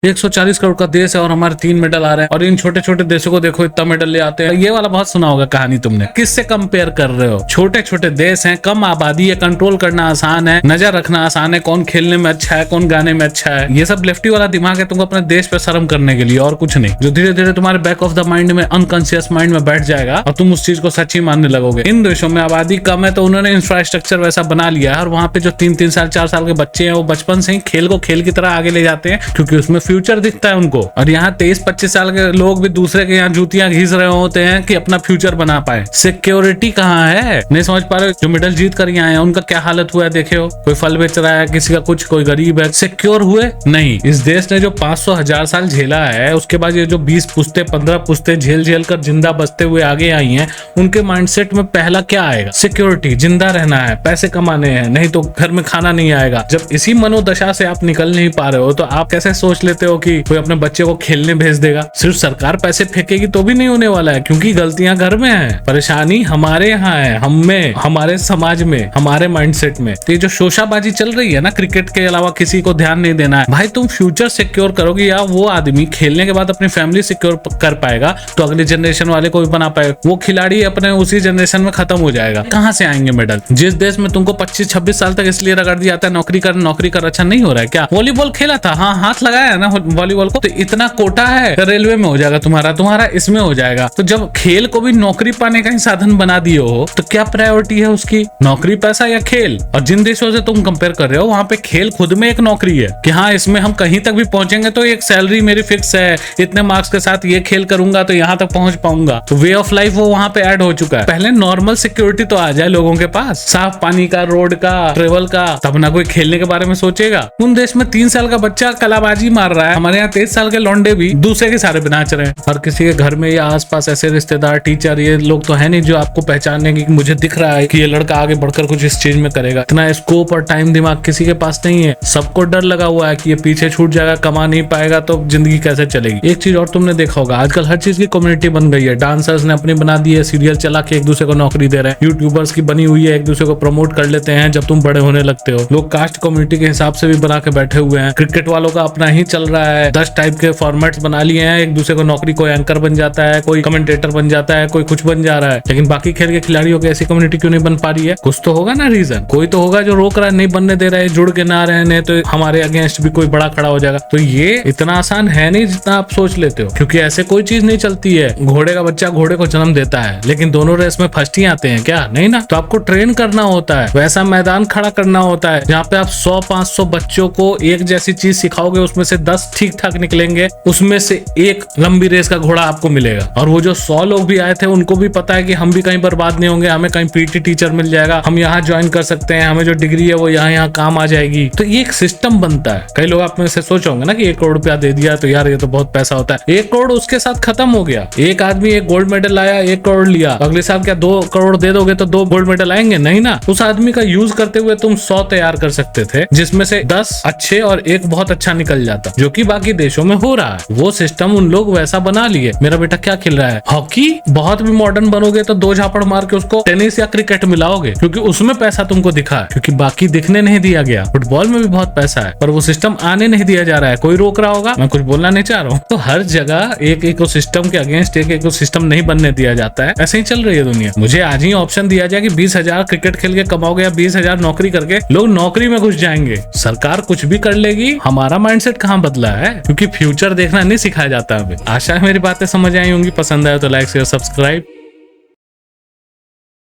140 करोड़ का देश है और हमारे 3 मेडल आ रहे हैं, और इन छोटे छोटे देशों को देखो इतना मेडल ले आते हैं। ये वाला बहुत सुना होगा कहानी तुमने। किससे कंपेयर कर रहे हो? छोटे छोटे देश हैं, कम आबादी है, कंट्रोल करना आसान है, नजर रखना आसान है, कौन खेलने में अच्छा है, कौन गाने में अच्छा है। ये सब लेफ्टी वाला दिमाग है तुमको अपने देश पे शर्म करने के लिए, और कुछ नहीं, जो धीरे धीरे तुम्हारे बैक ऑफ द माइंड में, अनकॉन्शियस माइंड में बैठ जाएगा और तुम उस चीज को सच्ची मानने लगोगे। इन देशों में आबादी कम है तो उन्होंने इंफ्रास्ट्रक्चर वैसा बना लिया है, और वहां पे जो 3-3 साल 4 साल के बच्चे हैं वो बचपन से ही खेल को खेल की तरह आगे ले जाते हैं, क्योंकि उसमें फ्यूचर दिखता है उनको। और यहाँ 23-25 साल के लोग भी दूसरे के यहाँ जूतियां घिस रहे होते हैं कि अपना फ्यूचर बना पाए। सिक्योरिटी कहाँ है? नहीं समझ पा रहे। जो मेडल जीत कर आए हैं उनका क्या हालत हुआ है देखे हो? कोई फल बेच रहा है, किसी का कुछ, कोई गरीब है। सिक्योर हुए नहीं। इस देश ने जो 500,000 साल झेला है, उसके बाद ये जो 20 पुश्ते 15 पुश्ते झेल झेल कर जिंदा बचते हुए आगे आई हैं, उनके माइंडसेट में पहला क्या आएगा? सिक्योरिटी, जिंदा रहना है, पैसे कमाने हैं, नहीं तो घर में खाना नहीं आएगा। जब इसी मनोदशा से आप निकल नहीं पा रहे हो तो आप कैसे सोच लेते हो कि कोई अपने बच्चे को खेलने भेज देगा? सिर्फ सरकार पैसे फेंकेगी तो भी नहीं होने वाला है, क्योंकि गलतियां घर में है, परेशानी हमारे यहाँ है, हम में, हमारे समाज में, हमारे माइंडसेट में। तो ये जो शोशाबाजी चल रही है ना, क्रिकेट के अलावा किसी को ध्यान नहीं देना है, भाई तुम फ्यूचर सिक्योर करोगे या वो आदमी खेलने के बाद अपनी फैमिली सिक्योर कर पाएगा तो अगले जनरेशन वाले को भी बना पाएगा। वो खिलाड़ी अपने उसी जनरेशन में खत्म हो जाएगा। कहाँ से आएंगे मेडल? जिस देश में तुमको 25-26 साल तक इसलिए रगड़ दिया जाता है नौकरी कर अच्छा नहीं हो रहा है क्या? वॉलीबॉल खेला था, हाँ हाथ लगाया है ना वॉलीबॉल को, तो इतना कोटा है रेलवे में हो जाएगा तुम्हारा इसमें हो जाएगा। तो जब खेल को भी नौकरी पाने का ही साधन बना दिए हो तो क्या प्रायोरिटी है उसकी? नौकरी, पैसा या खेल? और जिन देशों से तुम कंपेयर कर रहे हो वहां पे खेल खुद में एक नौकरी है कि हाँ इसमें हम कहीं तक भी पहुंचेंगे तो एक सैलरी मेरी फिक्स है, इतने मार्क्स के साथ ये खेल करूंगा तो यहाँ तक पहुंच पाऊंगा। तो वे ऑफ लाइफ वो वहां पे ऐड हो चुका है। पहले नॉर्मल सिक्योरिटी तो आ जाए लोगों के पास, साफ पानी का, रोड का, ट्रेवल का, तब ना कोई खेलने के बारे में सोचेगा। उन देश में 3 साल का बच्चा कलाबाजी मार रहा है, हमारे यहाँ 23 साल के लौंडे भी दूसरे के सारे नाच रहे हैं। और किसी के घर में या आसपास ऐसे रिश्तेदार, टीचर, ये लोग तो है नहीं जो आपको पहचानने की मुझे दिख रहा है कि ये लड़का आगे बढ़कर कुछ इस चीज में करेगा। इतना स्कोप और टाइम दिमाग किसी के पास नहीं है। सबको डर लगा हुआ है कि ये पीछे छूट जाएगा, कमा नहीं पाएगा तो जिंदगी कैसे चलेगी। एक चीज और तुमने देखा होगा, आजकल हर चीज की कम्युनिटी बन गई है। डांसर्स ने अपनी बना दी है, सीरियल चला के एक दूसरे को नौकरी दे रहे हैं। यूट्यूबर्स की बनी हुई है, एक दूसरे को प्रमोट कर लेते हैं जब तुम बड़े होने लगते हो। लोग कास्ट कम्युनिटी के हिसाब से भी बना के बैठे हुए हैं। क्रिकेट वालों का अपना ही चल रहा है, 10 टाइप के फॉर्मेट्स बना लिए हैं, एक दूसरे को नौकरी, कोई एंकर बन जाता है, कोई कमेंटेटर बन जाता है, कोई कुछ बन जा रहा है। लेकिन बाकी खेल के खिलाड़ियों की ऐसी कम्युनिटी क्यों नहीं बन पा रही है? कुछ तो होगा ना रीजन, कोई तो होगा जो रोक रहा है, नहीं बनने दे रहा है, जुड़ के ना रहे, नहीं तो हमारे अगेंस्ट भी कोई बड़ा खड़ा हो जाएगा। तो ये इतना आसान है नहीं जितना आप सोच लेते हो, क्योंकि ऐसे कोई चीज नहीं चलती है। घोड़े का बच्चा घोड़े को जन्म देता है, लेकिन दोनों रेस में फर्स्ट ही आते हैं क्या? नहीं ना। तो आपको ट्रेन करना होता है, वैसा मैदान खड़ा करना होता है जहाँ पे आप 100-500 बच्चों को एक जैसी चीज सिखाओगे, उसमें से 10 ठीक ठाक निकलेंगे, उसमें से एक लंबी रेस का घोड़ा आपको मिलेगा। और वो जो 100 लोग भी आए थे उनको भी पता है कि हम भी कहीं बर्बाद नहीं होंगे, हमें कहीं पीटी टीचर मिल जाएगा, हम यहाँ ज्वाइन कर सकते हैं, हमें जो डिग्री है वो यहाँ काम आ जाएगी। तो ये एक सिस्टम बनता है। कई लोग आप में से सोचोगे ना कि 1 करोड़ रुपया दे दिया तो यार ये तो बहुत पैसा होता है। 1 करोड़ उसके साथ खत्म हो गया। एक आदमी 1 गोल्ड मेडल लाया, 1 करोड़ लिया, अगले साल क्या 2 करोड़ दे दोगे तो 2 गोल्ड मेडल आएंगे? नहीं ना। उस आदमी का यूज करते हुए तुम 100 तैयार कर सकते थे, जिसमें से 10 अच्छे और 1 बहुत अच्छा निकल जाता, जो कि बाकी देशों में हो रहा है। वो सिस्टम उन लोग वैसा बना लिए। मेरा बेटा क्या खेल रहा है? हॉकी। बहुत भी मॉडर्न बनोगे तो 2 झापड़ मार के उसको टेनिस या क्रिकेट मिलाओगे, क्योंकि उसमें पैसा तुमको दिखा है, क्योंकि बाकी दिखने नहीं दिया गया। फुटबॉल में भी बहुत पैसा है, पर वो सिस्टम आने नहीं दिया जा रहा है। कोई रोक रहा होगा? मैं कुछ बोलना नहीं चाह रहा हूँ। तो हर जगह एक इकोसिस्टम के अगेंस्ट एक इकोसिस्टम नहीं बनने दिया जाता है। ऐसे ही चल रही है दुनिया। मुझे आज ही ऑप्शन दिया जाए कि 20,000 क्रिकेट खेल के कमाओगे या 20,000 नौकरी करके, लोग नौकरी में घुस जाएंगे। सरकार कुछ भी कर लेगी, हमारा माइंडसेट कहाँ बदला है? क्योंकि फ्यूचर देखना नहीं सिखाया जाता। अभी आशा है मेरी बातें समझ आई होंगी। पसंद आए तो लाइक शेयर सब्सक्राइब।